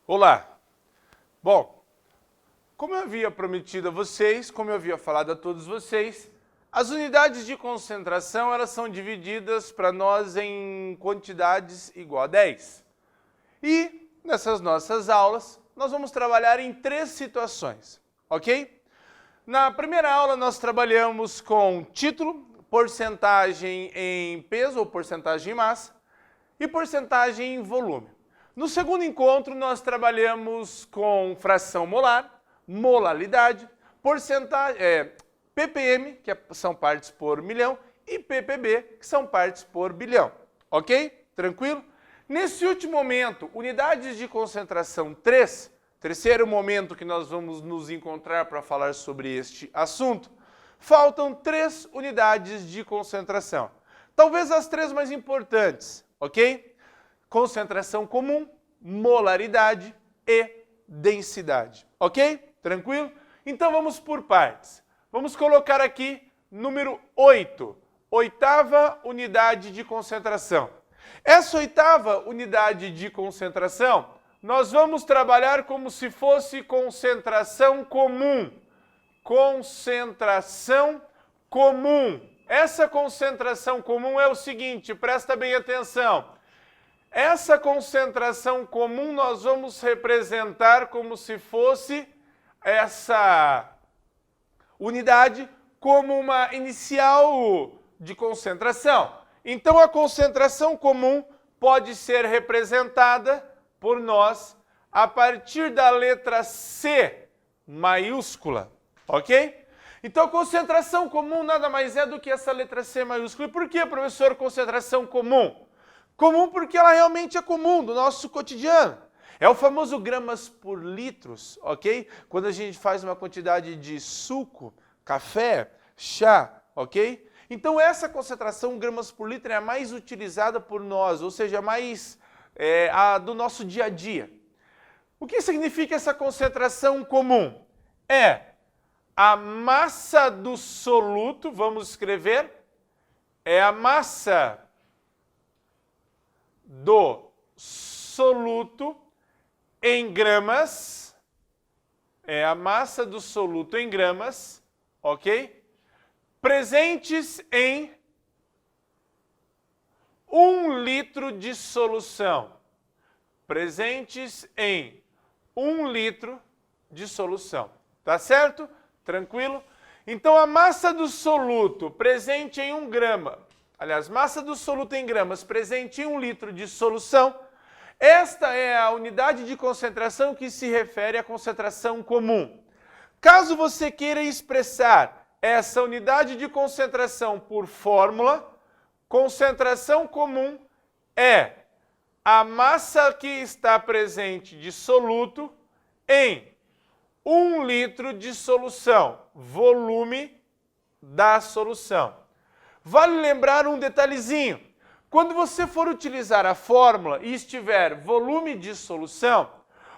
Olá! Bom, como eu havia prometido a vocês, como eu havia falado a todos vocês, as unidades de concentração elas são divididas para nós em quantidades igual a 10. E nessas nossas aulas nós vamos trabalhar em 3 situações, ok? Na primeira aula nós trabalhamos com título, porcentagem em peso ou porcentagem em massa e porcentagem em volume. No segundo encontro, nós trabalhamos com fração molar, molalidade, ppm, que são partes por milhão, e ppb, que são partes por bilhão. Ok? Tranquilo? Nesse último momento, unidades de concentração 3, terceiro momento que nós vamos nos encontrar para falar sobre este assunto, faltam 3 unidades de concentração. Talvez as 3 mais importantes, ok? Concentração comum, molaridade e densidade. Ok? Tranquilo? Então vamos por partes. Vamos colocar aqui número 8, oitava unidade de concentração. Essa oitava unidade de concentração, nós vamos trabalhar como se fosse concentração comum. Concentração comum. Essa concentração comum é o seguinte, presta bem atenção. Essa concentração comum nós vamos representar como se fosse essa unidade como uma inicial de concentração. Então a concentração comum pode ser representada por nós a partir da letra C maiúscula, ok? Então concentração comum nada mais é do que essa letra C maiúscula. E por que, professor, concentração comum? Comum porque ela realmente é comum do nosso cotidiano. É o famoso gramas por litros, ok? Quando a gente faz uma quantidade de suco, café, chá, ok? Então essa concentração gramas por litro é a mais utilizada por nós, ou seja, mais a do nosso dia a dia. O que significa essa concentração comum? É a massa do soluto, vamos escrever, é a massa do soluto em gramas, é a massa do soluto em gramas, ok? Presentes em 1 litro de solução. Presentes em 1 litro de solução. Tá certo? Tranquilo? Então a massa do soluto presente em 1 grama, aliás, massa do soluto em gramas presente em 1 litro de solução, esta é a unidade de concentração que se refere à concentração comum. Caso você queira expressar essa unidade de concentração por fórmula, concentração comum é a massa que está presente de soluto em 1 litro de solução, volume da solução. Vale lembrar um detalhezinho. Quando você for utilizar a fórmula e estiver volume de solução,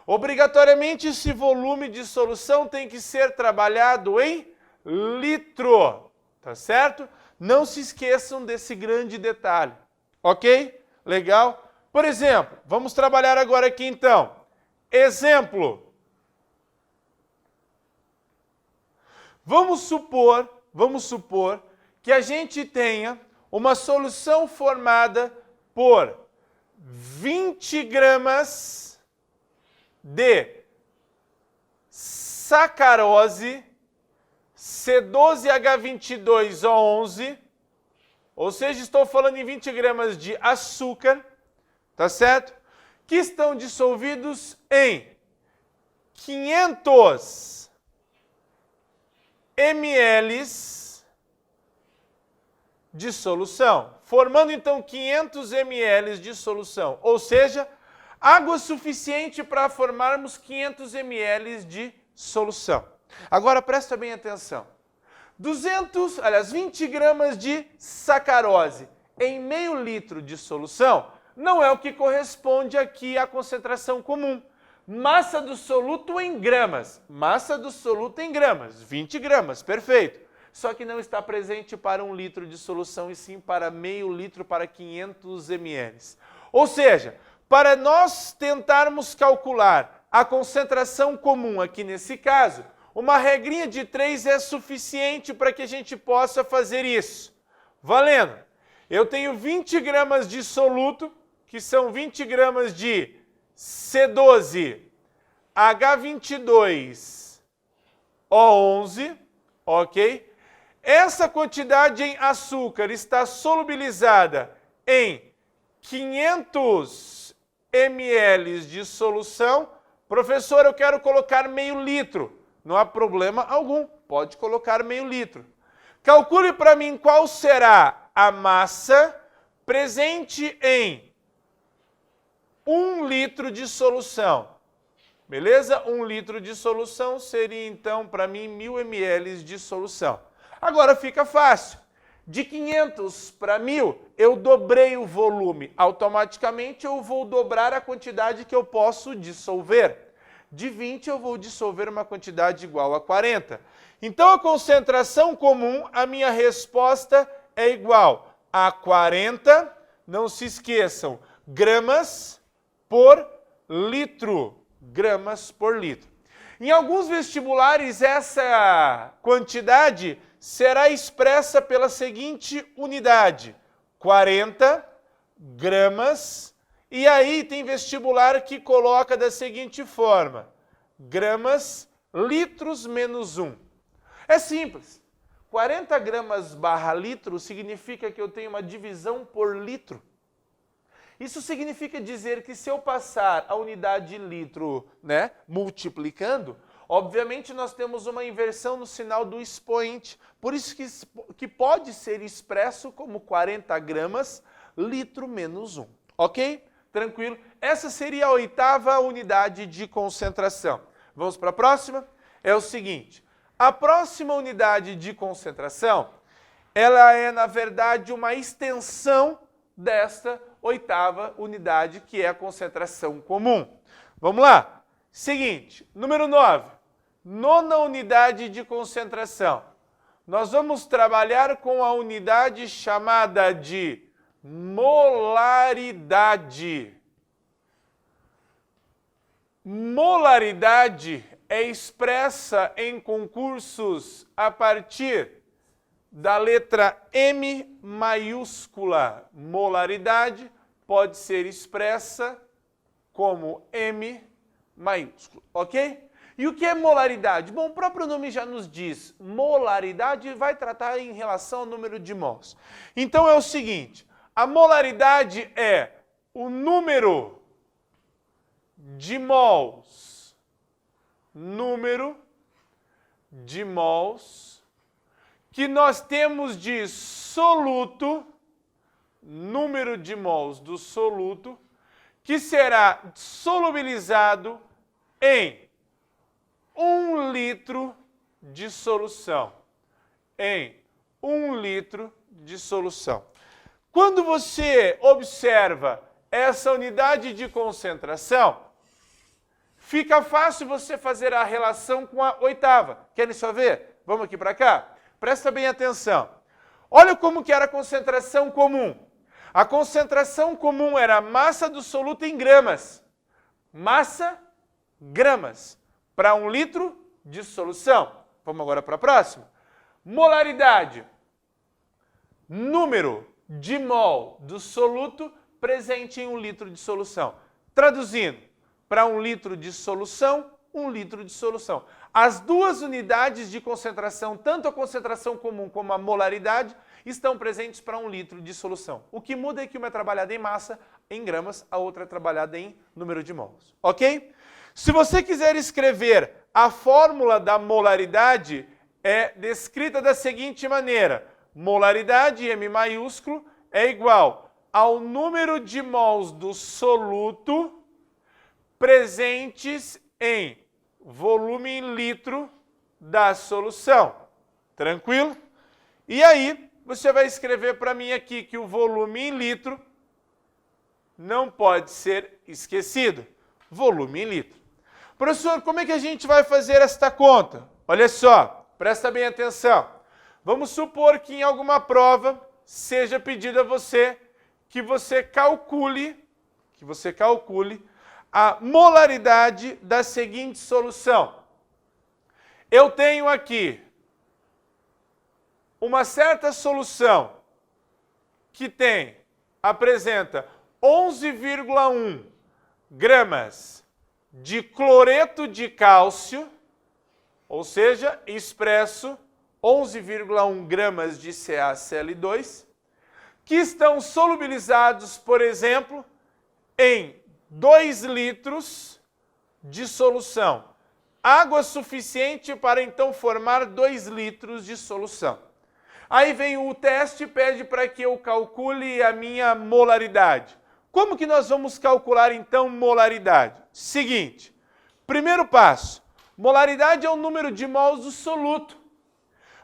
obrigatoriamente esse volume de solução tem que ser trabalhado em litro, tá certo? Não se esqueçam desse grande detalhe, ok? Legal? Por exemplo, vamos trabalhar agora aqui então. Exemplo. Vamos supor que a gente tenha uma solução formada por 20 gramas de sacarose C12H22O11, ou seja, estou falando em 20 gramas de açúcar, tá certo? Que estão dissolvidos em 500 ml de solução, formando então 500 ml de solução, ou seja, água suficiente para formarmos 500 ml de solução. Agora presta bem atenção. 20 gramas de sacarose em meio litro de solução não é o que corresponde aqui à concentração comum. Massa do soluto em gramas. Massa do soluto em gramas, 20 gramas, perfeito. Só que não está presente para 1 litro de solução, e sim para meio litro para 500 ml. Ou seja, para nós tentarmos calcular a concentração comum aqui nesse caso, uma regrinha de 3 é suficiente para que a gente possa fazer isso. Valendo! Eu tenho 20 gramas de soluto, que são 20 gramas de C12, H22O11, ok? Essa quantidade em açúcar está solubilizada em 500 ml de solução. Professor, eu quero colocar meio litro. Não há problema algum, pode colocar meio litro. Calcule para mim qual será a massa presente em 1 litro de solução. Beleza? 1 litro de solução seria, então, para mim, 1000 ml de solução. Agora fica fácil. De 500 para 1000, eu dobrei o volume. Automaticamente, eu vou dobrar a quantidade que eu posso dissolver. De 20, eu vou dissolver uma quantidade igual a 40. Então, a concentração comum, a minha resposta é igual a 40, não se esqueçam, gramas por litro. Gramas por litro. Em alguns vestibulares, essa quantidade será expressa pela seguinte unidade: 40 gramas. E aí tem vestibular que coloca da seguinte forma: gramas, litros menos 1. É simples. 40 gramas barra litro significa que eu tenho uma divisão por litro. Isso significa dizer que se eu passar a unidade litro, multiplicando, obviamente nós temos uma inversão no sinal do expoente. Por isso que pode ser expresso como 40 gramas, litro menos 1. Ok? Tranquilo? Essa seria a 8ª unidade de concentração. Vamos para a próxima? É o seguinte, a próxima unidade de concentração, ela é, na verdade, uma extensão desta 8ª unidade, que é a concentração comum. Vamos lá? Seguinte, número 9, 9ª unidade de concentração. Nós vamos trabalhar com a unidade chamada de molaridade. Molaridade é expressa em concursos a partir da letra M maiúscula. Molaridade pode ser expressa como M maiúsculo, ok? E o que é molaridade? Bom, o próprio nome já nos diz. Molaridade vai tratar em relação ao número de mols. Então é o seguinte, a molaridade é o número de mols, que nós temos de soluto, número de mols do soluto, que será solubilizado em 1 litro de solução. Em 1 litro de solução. Quando você observa essa unidade de concentração, fica fácil você fazer a relação com a 8ª. Querem só ver? Vamos aqui para cá? Presta bem atenção. Olha como que era a concentração comum. A concentração comum era a massa do soluto em gramas. Massa, gramas. Para 1 litro de solução. Vamos agora para a próxima. Molaridade. Número de mol do soluto presente em 1 litro de solução. Traduzindo, para 1 litro de solução, 1 litro de solução. As duas unidades de concentração, tanto a concentração comum como a molaridade, estão presentes para 1 litro de solução. O que muda é que uma é trabalhada em massa, em gramas, a outra é trabalhada em número de mols. Ok? Se você quiser escrever a fórmula da molaridade, é descrita da seguinte maneira. Molaridade, M maiúsculo, é igual ao número de mols do soluto presentes em volume em litro da solução. Tranquilo? E aí, você vai escrever para mim aqui que o volume em litro não pode ser esquecido. Volume em litro. Professor, como é que a gente vai fazer esta conta? Olha só, presta bem atenção. Vamos supor que em alguma prova seja pedido a você que você calcule a molaridade da seguinte solução. Eu tenho aqui uma certa solução que apresenta 11,1 gramas de cloreto de cálcio, ou seja, expresso 11,1 gramas de CaCl2, que estão solubilizados, por exemplo, em 2 litros de solução. Água suficiente para então formar 2 litros de solução. Aí vem o teste e pede para que eu calcule a minha molaridade. Como que nós vamos calcular então molaridade? Seguinte, primeiro passo, molaridade é o número de mols do soluto.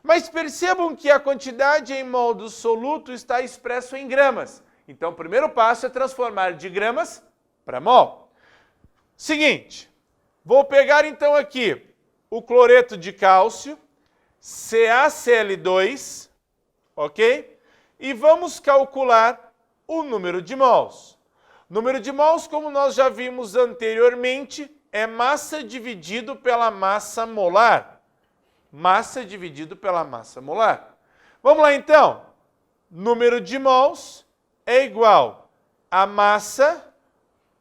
Mas percebam que a quantidade em mol do soluto está expresso em gramas. Então o primeiro passo é transformar de gramas para mol. Seguinte, vou pegar então aqui o cloreto de cálcio, CaCl2, ok? E vamos calcular o número de mols. Número de mols, como nós já vimos anteriormente, é massa dividido pela massa molar. Massa dividido pela massa molar. Vamos lá então. Número de mols é igual a massa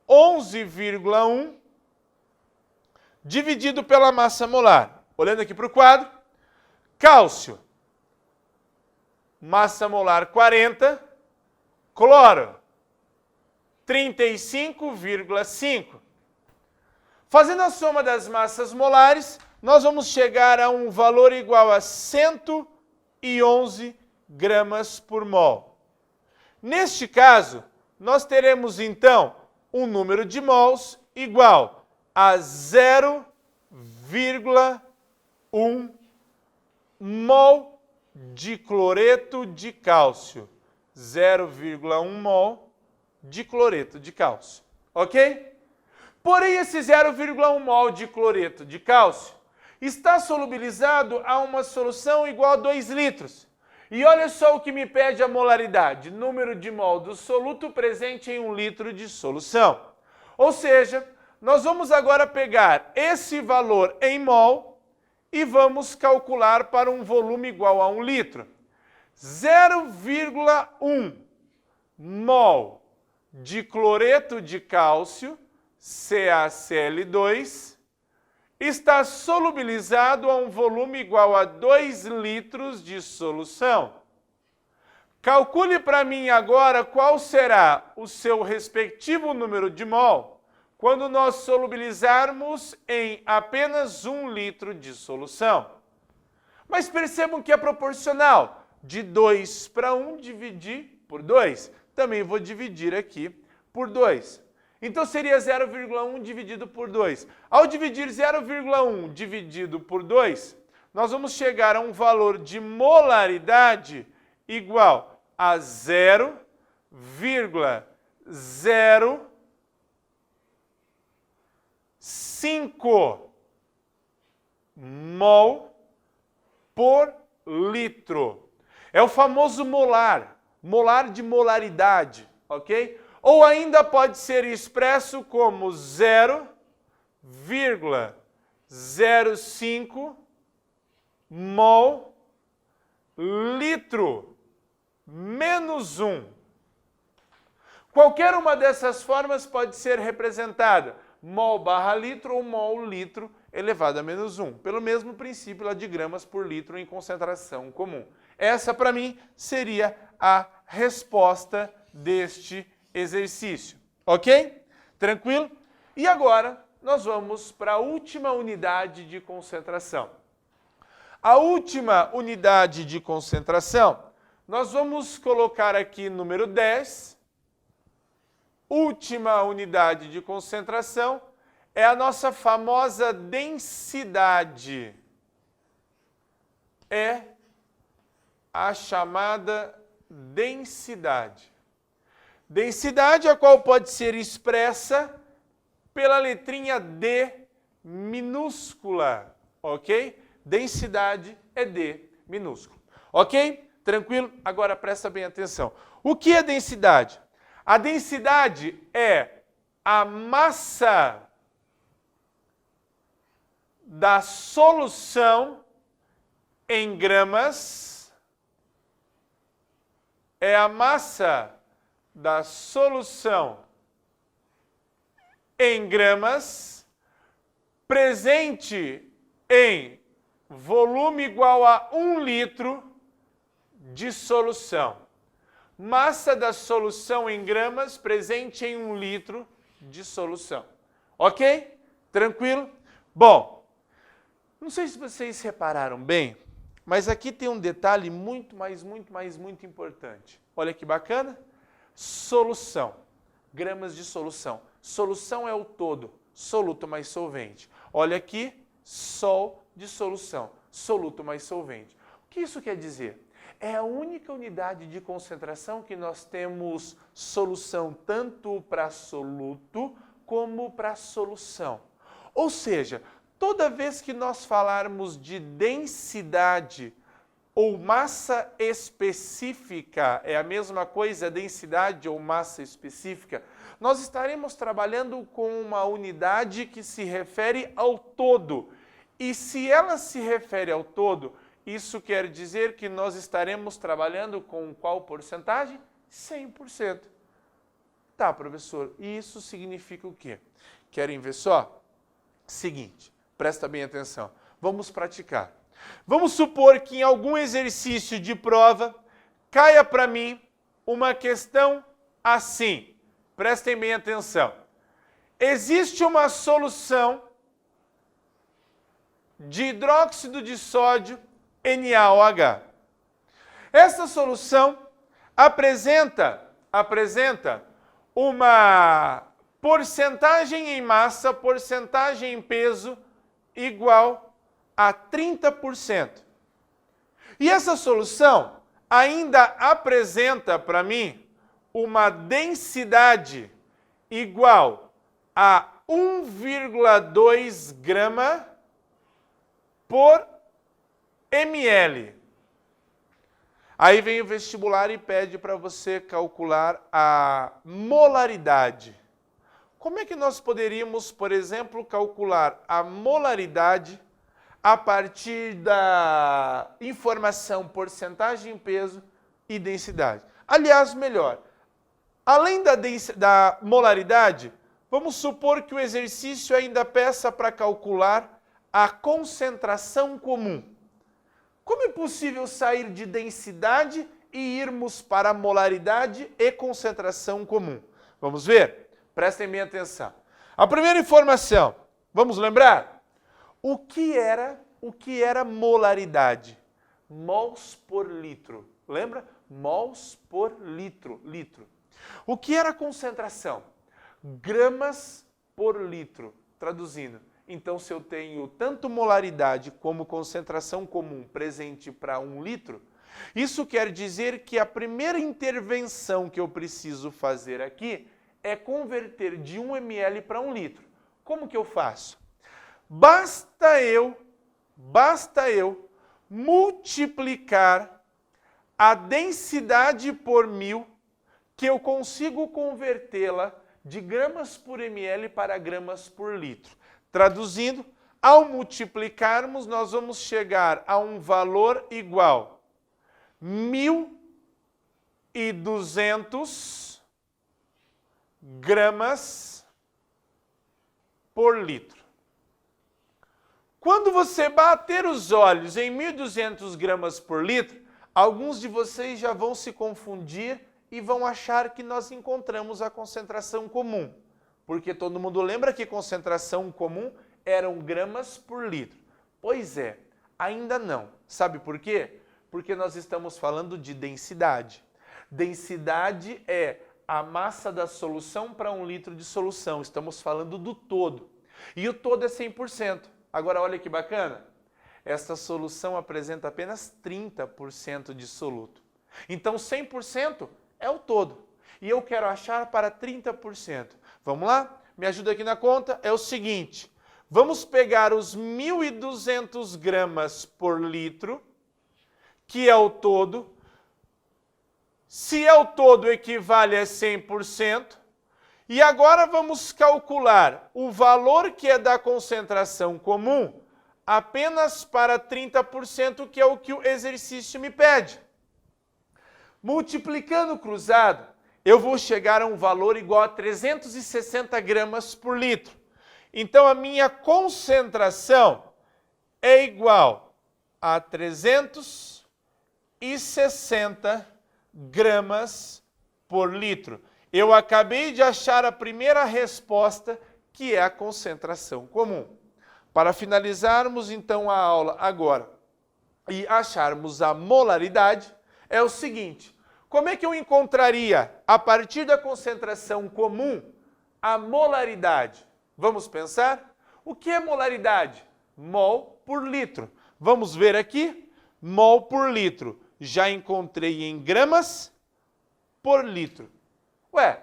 11,1 dividido pela massa molar. Olhando aqui para o quadro, cálcio, massa molar 40, cloro, 35,5. Fazendo a soma das massas molares, nós vamos chegar a um valor igual a 111 gramas por mol. Neste caso, nós teremos então um número de mols igual a 0,1 mol de cloreto de cálcio. 0,1 mol de cloreto de cálcio. Ok? Porém, esse 0,1 mol de cloreto de cálcio está solubilizado a uma solução igual a 2 litros. E olha só o que me pede a molaridade, número de mol do soluto presente em 1 litro de solução. Ou seja, nós vamos agora pegar esse valor em mol e vamos calcular para um volume igual a 1 litro. 0,1 mol de cloreto de cálcio, CaCl2, está solubilizado a um volume igual a 2 litros de solução. Calcule para mim agora qual será o seu respectivo número de mol quando nós solubilizarmos em apenas 1 litro de solução. Mas percebam que é proporcional. De 2 para 1, dividir por 2. Também vou dividir aqui por 2. Então seria 0,1 dividido por 2. Ao dividir 0,1 dividido por 2, nós vamos chegar a um valor de molaridade igual a 0,05 mol por litro. É o famoso molar, molar de molaridade, ok? Ou ainda pode ser expresso como 0,05 mol litro menos 1. Qualquer uma dessas formas pode ser representada mol barra litro ou mol litro elevado a menos 1, pelo mesmo princípio lá de gramas por litro em concentração comum. Essa, para mim, seria a resposta deste exercício. Ok? Tranquilo? E agora nós vamos para a última unidade de concentração. A última unidade de concentração, nós vamos colocar aqui número 10. Última unidade de concentração é a nossa famosa densidade. É a chamada densidade. Densidade a qual pode ser expressa pela letrinha D minúscula, ok? Densidade é D minúsculo, ok? Tranquilo? Agora presta bem atenção. O que é densidade? A densidade é a massa da solução em gramas, é a massa da solução em gramas presente em volume igual a 1 litro de solução. Massa da solução em gramas presente em 1 litro de solução. Ok? Tranquilo? Bom, não sei se vocês repararam bem, mas aqui tem um detalhe muito importante. Olha que bacana. Solução. Gramas de solução. Solução é o todo. Soluto mais solvente. Olha aqui, sol de solução. Soluto mais solvente. O que isso quer dizer? É a única unidade de concentração que nós temos solução tanto para soluto como para solução. Ou seja, toda vez que nós falarmos de densidade ou massa específica, é a mesma coisa, densidade ou massa específica, nós estaremos trabalhando com uma unidade que se refere ao todo. E se ela se refere ao todo, isso quer dizer que nós estaremos trabalhando com qual porcentagem? 100%. Tá, professor, e isso significa o quê? Querem ver só? Seguinte, presta bem atenção. Vamos praticar. Vamos supor que em algum exercício de prova caia para mim uma questão assim. Prestem bem atenção. Existe uma solução de hidróxido de sódio NaOH. Essa solução apresenta uma porcentagem em massa, porcentagem em peso igual a 30%. E essa solução ainda apresenta para mim uma densidade igual a 1,2 grama por ml. Aí vem o vestibular e pede para você calcular a molaridade. Como é que nós poderíamos, por exemplo, calcular a molaridade a partir da informação porcentagem, peso e densidade? Aliás, melhor, além da molaridade, vamos supor que o exercício ainda peça para calcular a concentração comum. Como é possível sair de densidade e irmos para molaridade e concentração comum? Vamos ver? Prestem bem atenção. A primeira informação, vamos lembrar? O que era molaridade? Mols por litro. Lembra? Mols por litro. O que era concentração? Gramas por litro. Traduzindo. Então, se eu tenho tanto molaridade como concentração comum presente para 1 litro, isso quer dizer que a primeira intervenção que eu preciso fazer aqui é converter de 1 ml para 1 litro. Como que eu faço? Basta eu multiplicar a densidade por 1000, que eu consigo convertê-la de gramas por ml para gramas por litro. Traduzindo, ao multiplicarmos, nós vamos chegar a um valor igual a 1.200 gramas por litro. Quando você bater os olhos em 1.200 gramas por litro, alguns de vocês já vão se confundir e vão achar que nós encontramos a concentração comum. Porque todo mundo lembra que concentração comum eram gramas por litro. Pois é, ainda não. Sabe por quê? Porque nós estamos falando de densidade. Densidade é a massa da solução para 1 litro de solução. Estamos falando do todo. E o todo é 100%. Agora olha que bacana. Esta solução apresenta apenas 30% de soluto. Então 100% é o todo. E eu quero achar para 30%. Vamos lá? Me ajuda aqui na conta. É o seguinte. Vamos pegar os 1.200 gramas por litro, que é o todo. Se é o todo, equivale a 100%. E agora vamos calcular o valor que é da concentração comum apenas para 30%, que é o que o exercício me pede. Multiplicando cruzado, eu vou chegar a um valor igual a 360 gramas por litro. Então, a minha concentração é igual a 360 gramas por litro. Eu acabei de achar a primeira resposta, que é a concentração comum. Para finalizarmos, então, a aula agora e acharmos a molaridade, é o seguinte: como é que eu encontraria, a partir da concentração comum, a molaridade? Vamos pensar? O que é molaridade? Mol por litro. Vamos ver aqui. Mol por litro. Já encontrei em gramas por litro. Ué,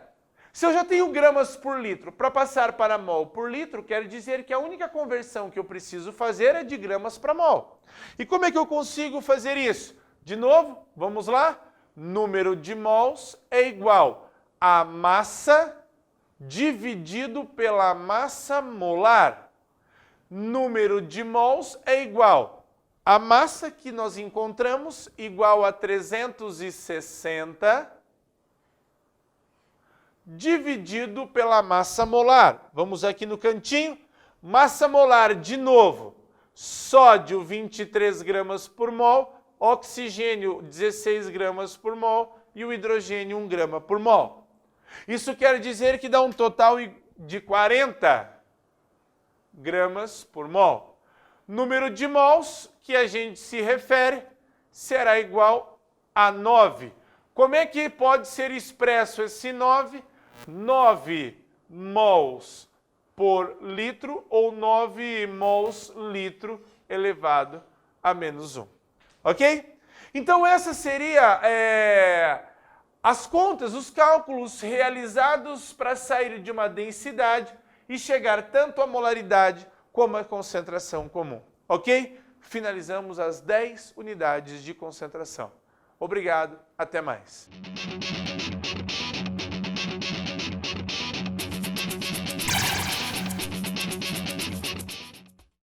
se eu já tenho gramas por litro, para passar para mol por litro, quer dizer que a única conversão que eu preciso fazer é de gramas para mol. E como é que eu consigo fazer isso? De novo, vamos lá? Número de mols é igual a massa dividido pela massa molar. Número de mols é igual a massa que nós encontramos, igual a 360 dividido pela massa molar. Vamos aqui no cantinho. Massa molar, de novo, sódio 23 gramas por mol, oxigênio 16 gramas por mol e o hidrogênio 1 grama por mol. Isso quer dizer que dá um total de 40 gramas por mol. Número de mols que a gente se refere será igual a 9. Como é que pode ser expresso esse 9? 9 mols por litro ou 9 mols litro elevado a menos 1. Ok? Então, essa seria as contas, os cálculos realizados para sair de uma densidade e chegar tanto à molaridade como à concentração comum. Ok? Finalizamos as 10 unidades de concentração. Obrigado, até mais.